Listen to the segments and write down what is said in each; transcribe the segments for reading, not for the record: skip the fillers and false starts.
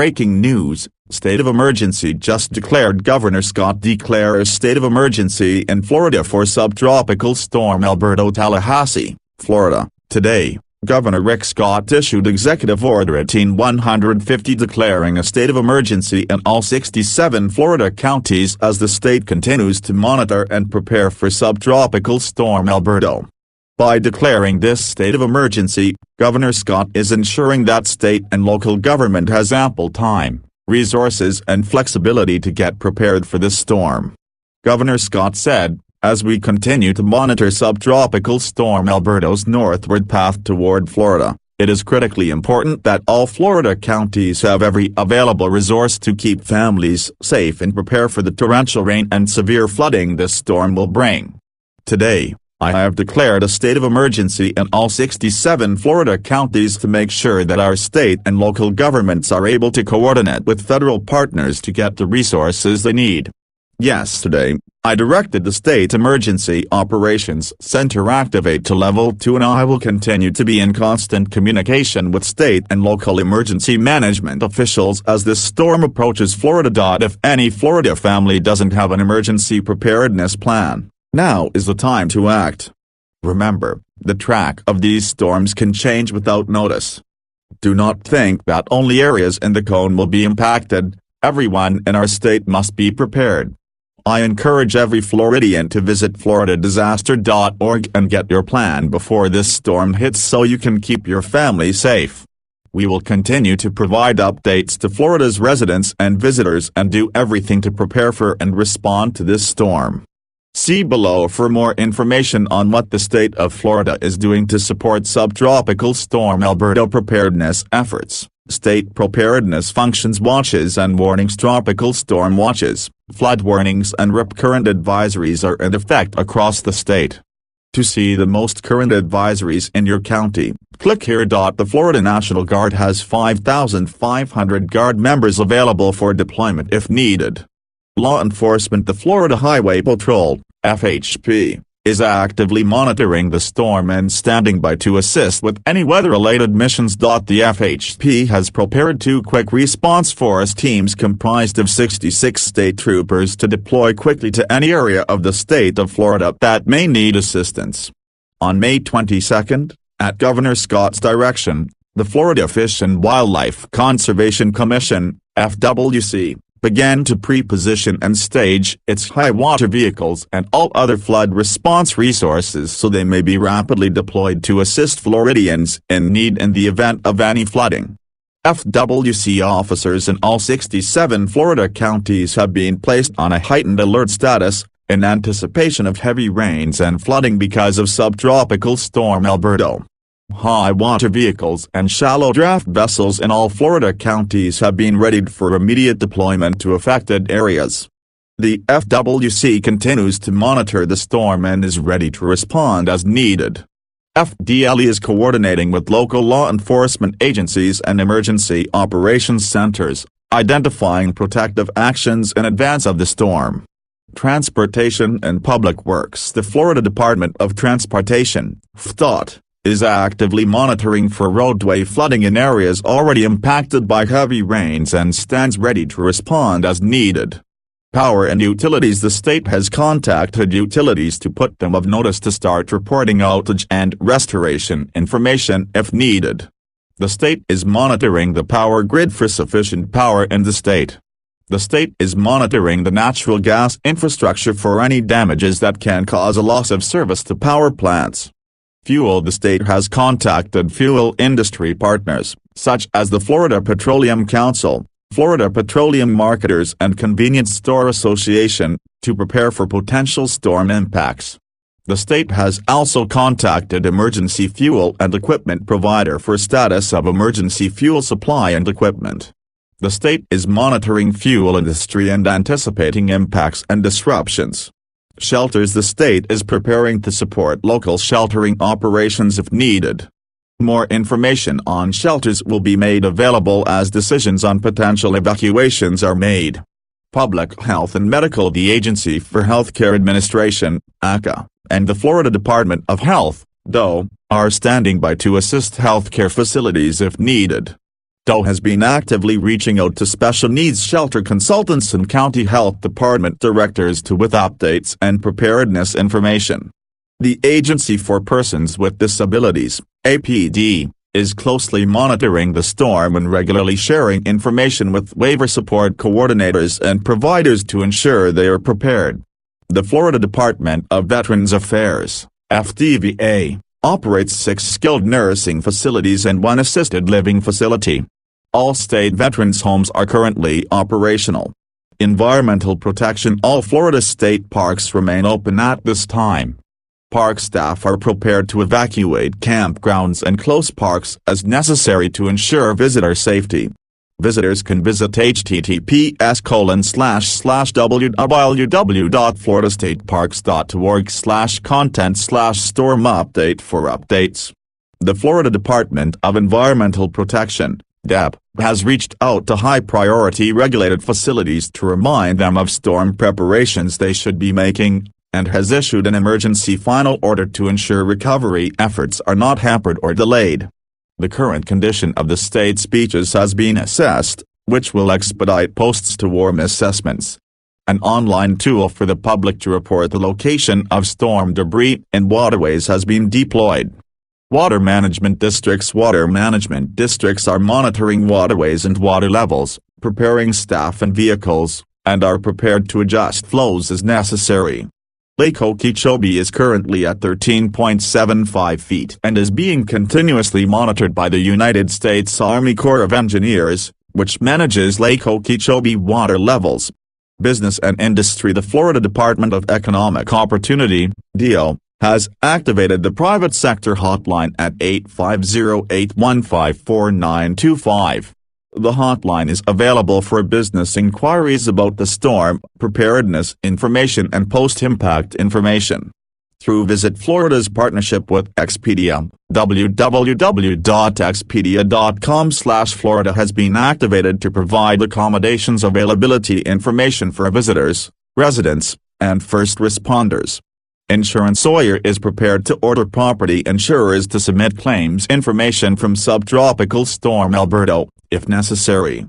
Breaking news, state of emergency just declared. Governor Scott declares state of emergency in Florida for subtropical storm Alberto. Tallahassee, Florida. Today, Governor Rick Scott issued Executive Order 18150 declaring a state of emergency in all 67 Florida counties as the state continues to monitor and prepare for subtropical storm Alberto. By declaring this state of emergency, Governor Scott is ensuring that state and local government has ample time, resources and flexibility to get prepared for this storm. Governor Scott said, "As we continue to monitor subtropical storm Alberto's northward path toward Florida, it is critically important that all Florida counties have every available resource to keep families safe and prepare for the torrential rain and severe flooding this storm will bring. Today, I have declared a state of emergency in all 67 Florida counties to make sure that our state and local governments are able to coordinate with federal partners to get the resources they need. Yesterday, I directed the State Emergency Operations Center activate to Level 2 and I will continue to be in constant communication with state and local emergency management officials as this storm approaches Florida. If any Florida family doesn't have an emergency preparedness plan, now is the time to act. Remember, the track of these storms can change without notice. Do not think that only areas in the cone will be impacted. Everyone in our state must be prepared. I encourage every Floridian to visit floridadisaster.org and get your plan before this storm hits so you can keep your family safe. We will continue to provide updates to Florida's residents and visitors and do everything to prepare for and respond to this storm. See below for more information on what the state of Florida is doing to support subtropical storm Alberto preparedness efforts, state preparedness functions, watches and warnings. Tropical storm watches, flood warnings and RIP current advisories are in effect across the state. To see the most current advisories in your county, click here. The Florida National Guard has 5,500 Guard members available for deployment if needed. Law enforcement. The Florida Highway Patrol, FHP, is actively monitoring the storm and standing by to assist with any weather-related missions. The FHP has prepared 2 quick response force teams comprised of 66 state troopers to deploy quickly to any area of the state of Florida that may need assistance. On May 22, at Governor Scott's direction, the Florida Fish and Wildlife Conservation Commission, FWC, began to pre-position and stage its high-water vehicles and all other flood response resources so they may be rapidly deployed to assist Floridians in need in the event of any flooding. FWC officers in all 67 Florida counties have been placed on a heightened alert status, in anticipation of heavy rains and flooding because of subtropical storm Alberto. High-water vehicles and shallow draft vessels in all Florida counties have been readied for immediate deployment to affected areas. The FWC continues to monitor the storm and is ready to respond as needed. FDLE is coordinating with local law enforcement agencies and emergency operations centers, identifying protective actions in advance of the storm. Transportation and Public Works. The Florida Department of Transportation, FDOT, is actively monitoring for roadway flooding in areas already impacted by heavy rains and stands ready to respond as needed. Power and Utilities. The state has contacted utilities to put them of notice to start reporting outage and restoration information if needed. The state is monitoring the power grid for sufficient power in the state. The state is monitoring the natural gas infrastructure for any damages that can cause a loss of service to power plants. Fuel. The state has contacted fuel industry partners, such as the Florida Petroleum Council, Florida Petroleum Marketers and Convenience Store Association, to prepare for potential storm impacts. The state has also contacted emergency fuel and equipment provider for status of emergency fuel supply and equipment. The state is monitoring fuel industry and anticipating impacts and disruptions. Shelters. The state is preparing to support local sheltering operations if needed. More information on shelters will be made available as decisions on potential evacuations are made. Public Health and Medical. The Agency for Healthcare Administration, AHCA, and the Florida Department of Health, DOE, are standing by to assist healthcare facilities if needed. DOE has been actively reaching out to special needs shelter consultants and county health department directors with updates and preparedness information. The Agency for Persons with Disabilities, APD, is closely monitoring the storm and regularly sharing information with waiver support coordinators and providers to ensure they are prepared. The Florida Department of Veterans Affairs, FDVA, operates 6 skilled nursing facilities and 1 assisted living facility. All state veterans' homes are currently operational. Environmental protection: all Florida state parks remain open at this time. Park staff are prepared to evacuate campgrounds and close parks as necessary to ensure visitor safety. Visitors can visit https://www.floridastateparks.org/content/storm update for updates. The Florida Department of Environmental Protection, DEP, has reached out to high-priority regulated facilities to remind them of storm preparations they should be making, and has issued an emergency final order to ensure recovery efforts are not hampered or delayed. The current condition of the state's beaches has been assessed, which will expedite post-storm assessments. An online tool for the public to report the location of storm debris and waterways has been deployed. Water management districts are monitoring waterways and water levels, preparing staff and vehicles, and are prepared to adjust flows as necessary. Lake Okeechobee is currently at 13.75 feet and is being continuously monitored by the United States Army Corps of Engineers, which manages Lake Okeechobee water levels. Business and Industry: the Florida Department of Economic Opportunity, DEO, has activated the private sector hotline at 850-815-4925. The hotline is available for business inquiries about the storm, preparedness information and post-impact information. Visit Florida's partnership with Expedia, www.expedia.com/Florida has been activated to provide accommodations availability information for visitors, residents, and first responders. Insurance: OYER is prepared to order property insurers to submit claims information from Subtropical Storm Alberto, if necessary.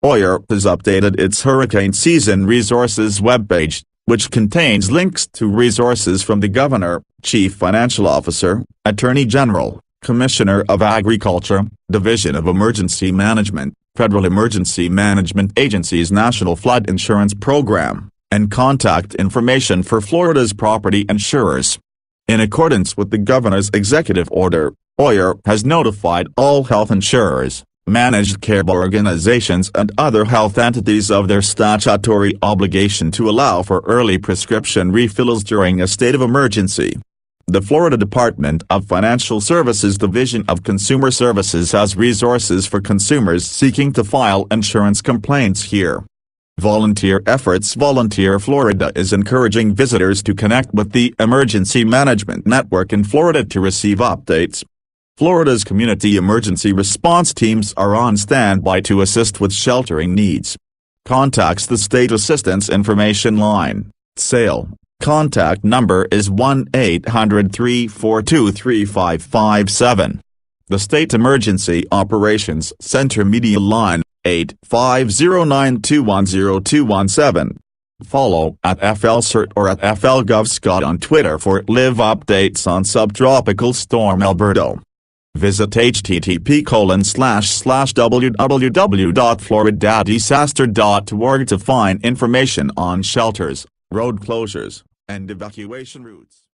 OYER has updated its hurricane season resources webpage, which contains links to resources from the Governor, Chief Financial Officer, Attorney General, Commissioner of Agriculture, Division of Emergency Management, Federal Emergency Management Agency's National Flood Insurance Program, and contact information for Florida's property insurers. In accordance with the Governor's executive order, OYER has notified all health insurers, managed care organizations and other health entities of their statutory obligation to allow for early prescription refills during a state of emergency. The Florida Department of Financial Services Division of Consumer Services has resources for consumers seeking to file insurance complaints here. Volunteer efforts: Volunteer Florida is encouraging visitors to connect with the Emergency Management Network in Florida to receive updates. Florida's community emergency response teams are on standby to assist with sheltering needs. Contacts: the State Assistance Information Line, SAIL. Contact number is 1-800-342-3557. The State Emergency Operations Center Media Line, 850-921-0217. Follow at FLCERT or at FLGovScot on Twitter for live updates on Subtropical Storm Alberto. Visit http://www.floridadisaster.org to find information on shelters, road closures, and evacuation routes.